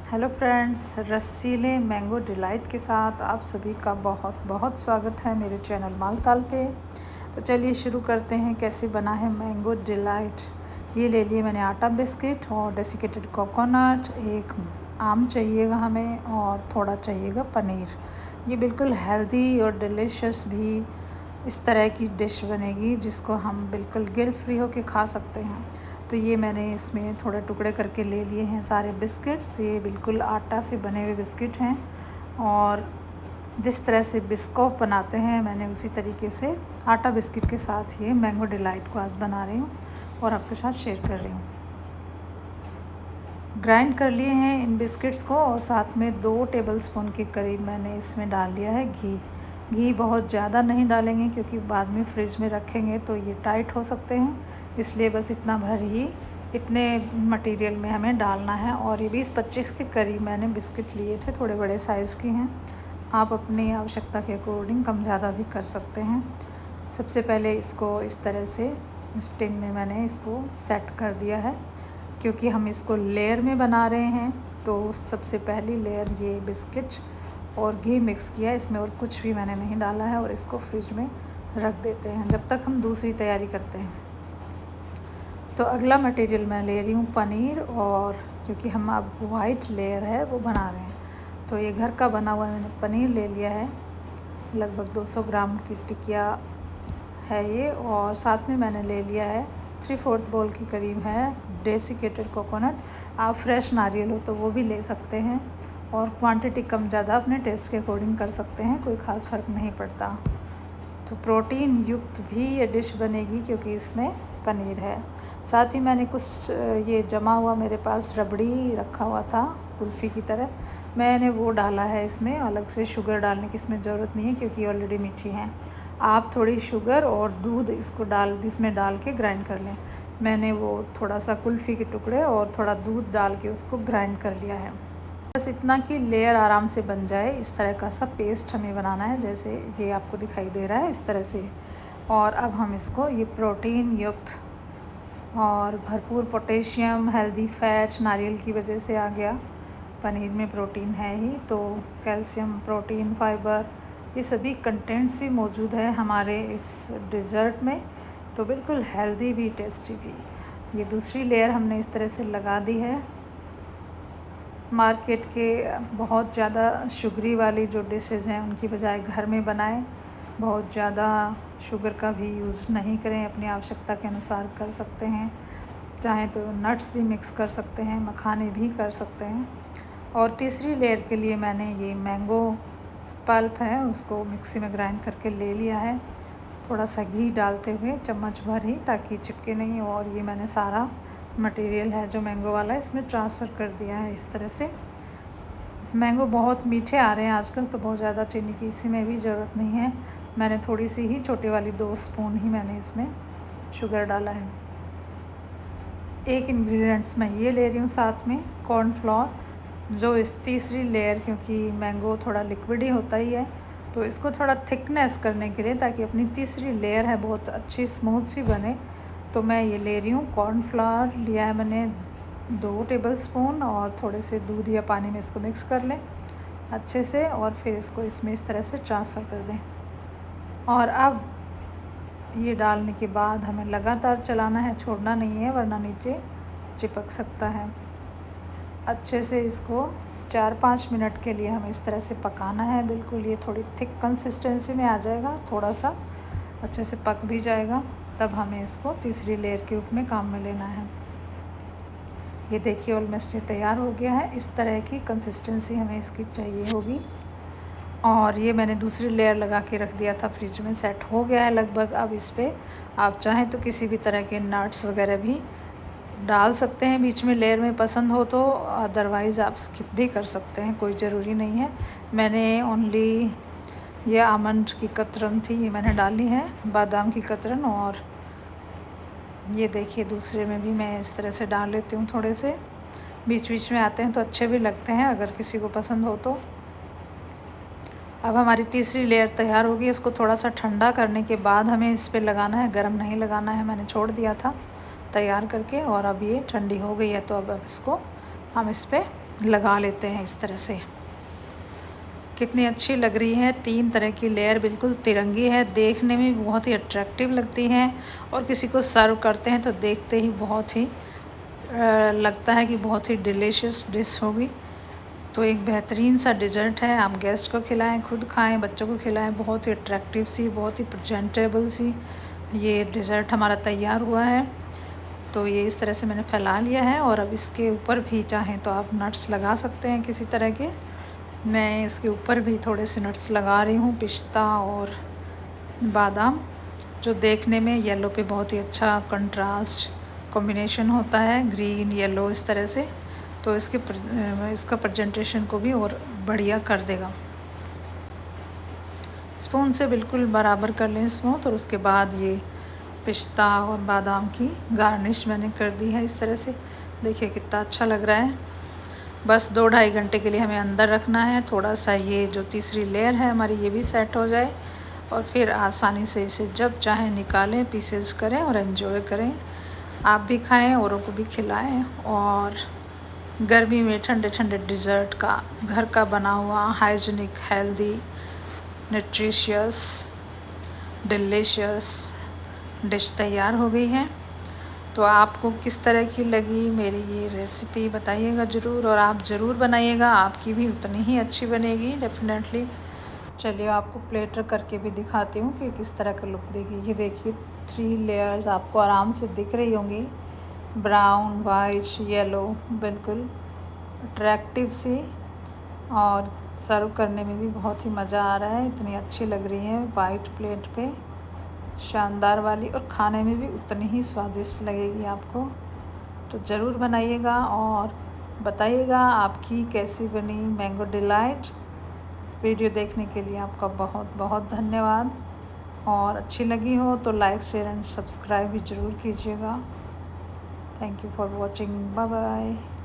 Hello friends, रसीले mango delight के साथ आप सभी का बहुत बहुत स्वागत है मेरे चैनल मालताल पे। तो चलिए शुरू करते हैं कैसे बना है मैंगो डिलाइट। ये ले लिए मैंने आटा बिस्किट और डेसिकेटेड कोकोनट, एक आम चाहिएगा हमें और थोड़ा चाहिएगा पनीर। ये बिल्कुल हेल्दी और डिलीशियस भी इस तरह की डिश बनेगी जिसको हम बिल्कुल गिल्ट फ्री होके खा सकते हैं। तो ये मैंने इसमें थोड़े टुकड़े करके ले लिए हैं सारे बिस्किट्स। ये बिल्कुल आटा से बने हुए बिस्किट हैं और जिस तरह से बिस्कॉफ बनाते हैं मैंने उसी तरीके से आटा बिस्किट के साथ ये मैंगो डिलाइट को आज बना रही हूँ और आपके साथ शेयर कर रही हूँ। ग्राइंड कर लिए हैं इन बिस्किट्स को और साथ में 2 टेबलस्पून के करीब मैंने इसमें डाल लिया है घी बहुत ज़्यादा नहीं डालेंगे क्योंकि बाद में फ्रिज में रखेंगे तो ये टाइट हो सकते हैं, इसलिए बस इतना भर ही इतने मटेरियल में हमें डालना है। और ये 20-25 के करीब मैंने बिस्किट लिए थे, थोड़े बड़े साइज़ के हैं। आप अपनी आवश्यकता के अकॉर्डिंग कम ज़्यादा भी कर सकते हैं। सबसे पहले इसको इस तरह से स्टिंग में मैंने इसको सेट कर दिया है क्योंकि हम इसको लेयर में बना रहे हैं। तो सबसे पहली लेयर ये बिस्किट और घी मिक्स किया है इसमें, और कुछ भी मैंने नहीं डाला है, और इसको फ्रिज में रख देते हैं जब तक हम दूसरी तैयारी करते हैं। तो अगला मटेरियल मैं ले रही हूँ पनीर, और क्योंकि हम अब वाइट लेयर है वो बना रहे हैं तो ये घर का बना हुआ मैंने पनीर ले लिया है। लगभग 200 ग्राम की टिकिया है ये, और साथ में मैंने ले लिया है 3/4 बोल के करीब है डेसिकेटेड कोकोनट। आप फ्रेश नारियल हो तो वो भी ले सकते हैं, और क्वांटिटी कम ज़्यादा अपने टेस्ट के अकॉर्डिंग कर सकते हैं, कोई ख़ास फ़र्क नहीं पड़ता। तो प्रोटीन युक्त भी ये डिश बनेगी क्योंकि इसमें पनीर है। साथ ही मैंने कुछ ये जमा हुआ मेरे पास रबड़ी रखा हुआ था कुल्फ़ी की तरह, मैंने वो डाला है इसमें। अलग से शुगर डालने की इसमें ज़रूरत नहीं है क्योंकि ऑलरेडी मीठी है। आप थोड़ी शुगर और दूध इसमें डाल के ग्राइंड कर लें। मैंने वो थोड़ा सा कुल्फ़ी के टुकड़े और थोड़ा दूध डाल के उसको ग्राइंड कर लिया है। बस इतना कि लेयर आराम से बन जाए, इस तरह का सा पेस्ट हमें बनाना है जैसे ये आपको दिखाई दे रहा है इस तरह से। और अब हम इसको ये प्रोटीन युक्त और भरपूर पोटेशियम, हेल्दी फैट नारियल की वजह से आ गया, पनीर में प्रोटीन है ही, तो कैल्शियम, प्रोटीन, फाइबर, ये सभी कंटेंट्स भी मौजूद है हमारे इस डिज़र्ट में, तो बिल्कुल हेल्दी भी टेस्टी भी। ये दूसरी लेयर हमने इस तरह से लगा दी है। मार्केट के बहुत ज़्यादा शुगरी वाली जो डिशेज़ हैं उनकी बजाय घर में बनाएं। बहुत ज़्यादा शुगर का भी यूज़ नहीं करें, अपनी आवश्यकता के अनुसार कर सकते हैं। चाहें तो नट्स भी मिक्स कर सकते हैं, मखाने भी कर सकते हैं। और तीसरी लेयर के लिए मैंने ये मैंगो पल्प है उसको मिक्सी में ग्राइंड करके ले लिया है, थोड़ा सा घी डालते हुए चम्मच भर ही, ताकि चिपके नहीं। और ये मैंने सारा मटेरियल है जो मैंगो वाला है इसमें ट्रांसफ़र कर दिया है इस तरह से। मैंगो बहुत मीठे आ रहे हैं आजकल, तो बहुत ज़्यादा चीनी की इसी में भी ज़रूरत नहीं है। मैंने थोड़ी सी ही छोटी वाली 2 स्पून ही मैंने इसमें शुगर डाला है। एक इंग्रेडिएंट्स मैं ये ले रही हूँ साथ में कॉर्नफ्लोर, जो इस तीसरी लेयर, क्योंकि मैंगो थोड़ा लिक्विड ही होता ही है, तो इसको थोड़ा थिकनेस करने के लिए, ताकि अपनी तीसरी लेयर है बहुत अच्छी स्मूथ सी बने, तो मैं ये ले रही हूँ कॉर्नफ्लावर लिया है मैंने 2 टेबलस्पून, और थोड़े से दूध या पानी में इसको मिक्स कर लें अच्छे से, और फिर इसको इसमें इस तरह से ट्रांसफ़र कर दें। और अब ये डालने के बाद हमें लगातार चलाना है, छोड़ना नहीं है वरना नीचे चिपक सकता है। अच्छे से इसको 4-5 मिनट के लिए हमें इस तरह से पकाना है। बिल्कुल ये थोड़ी थिक कंसिस्टेंसी में आ जाएगा, थोड़ा सा अच्छे से पक भी जाएगा, तब हमें इसको तीसरी लेयर के रूप में काम में लेना है। ये देखिए ऑलमोस्ट ये तैयार हो गया है, इस तरह की कंसिस्टेंसी हमें इसकी चाहिए होगी। और ये मैंने दूसरी लेयर लगा के रख दिया था, फ्रिज में सेट हो गया है लगभग। अब इस पर आप चाहें तो किसी भी तरह के नट्स वगैरह भी डाल सकते हैं बीच में लेयर में, पसंद हो तो, अदरवाइज़ आप स्किप भी कर सकते हैं, कोई ज़रूरी नहीं है। मैंने ओनली ये आमंड की कतरन थी, ये मैंने डाली है, बादाम की कतरन। और ये देखिए दूसरे में भी मैं इस तरह से डाल लेती हूँ, थोड़े से बीच बीच में आते हैं तो अच्छे भी लगते हैं अगर किसी को पसंद हो तो। अब हमारी तीसरी लेयर तैयार होगी, उसको थोड़ा सा ठंडा करने के बाद हमें इस पर लगाना है, गरम नहीं लगाना है, मैंने छोड़ दिया था तैयार करके। और अब ये ठंडी हो गई है, तो अब इसको हम इस पर लगा लेते हैं इस तरह से। कितनी अच्छी लग रही है, 3 तरह की लेयर बिल्कुल तिरंगी है, देखने में बहुत ही अट्रैक्टिव लगती हैं और किसी को सर्व करते हैं तो देखते ही बहुत ही लगता है कि बहुत ही डिलीशियस डिश होगी। तो एक बेहतरीन सा डिज़र्ट है, आप गेस्ट को खिलाएं, खुद खाएं, बच्चों को खिलाएं। बहुत ही अट्रैक्टिव सी, बहुत ही प्रेजेंटेबल सी ये डिज़र्ट हमारा तैयार हुआ है। तो ये इस तरह से मैंने फैला लिया है और अब इसके ऊपर भी चाहें तो आप नट्स लगा सकते हैं किसी तरह के। मैं इसके ऊपर भी थोड़े से नट्स लगा रही हूँ, पिस्ता और बादाम, जो देखने में येलो पे बहुत ही अच्छा कंट्रास्ट कॉम्बिनेशन होता है, ग्रीन येलो इस तरह से। तो इसका प्रेजेंटेशन को भी और बढ़िया कर देगा। स्पून से बिल्कुल बराबर कर लें स्मूथ और उसके बाद ये पिस्ता और बादाम की गार्निश मैंने कर दी है इस तरह से। देखिए कितना अच्छा लग रहा है। बस 2-2.5 घंटे के लिए हमें अंदर रखना है, थोड़ा सा ये जो तीसरी लेयर है हमारी ये भी सेट हो जाए और फिर आसानी से इसे जब चाहें निकालें, पीसेस करें और एंजॉय करें। आप भी खाएं, औरों को भी खिलाएं और गर्मी में ठंडे ठंडे डिज़र्ट का घर का बना हुआ hygienic, healthy, nutritious, delicious dish तैयार हो गई है। तो आपको किस तरह की लगी मेरी ये रेसिपी बताइएगा ज़रूर और आप ज़रूर बनाइएगा, आपकी भी उतनी ही अच्छी बनेगी डेफिनेटली। चलिए आपको प्लेटर करके भी दिखाती हूँ कि किस तरह का लुक देगी। ये देखिए 3 लेयर्स आपको आराम से दिख रही होंगी, ब्राउन, वाइट, येलो, बिल्कुल अट्रैक्टिव सी, और सर्व करने में भी बहुत ही मज़ा आ रहा है। इतनी अच्छी लग रही है वाइट प्लेट पे, शानदार वाली, और खाने में भी उतनी ही स्वादिष्ट लगेगी आपको। तो ज़रूर बनाइएगा और बताइएगा आपकी कैसी बनी मैंगो डिलाइट। वीडियो देखने के लिए आपका बहुत बहुत धन्यवाद, और अच्छी लगी हो तो लाइक, शेयर एंड सब्सक्राइब भी ज़रूर कीजिएगा। Thank you for watching, bye bye.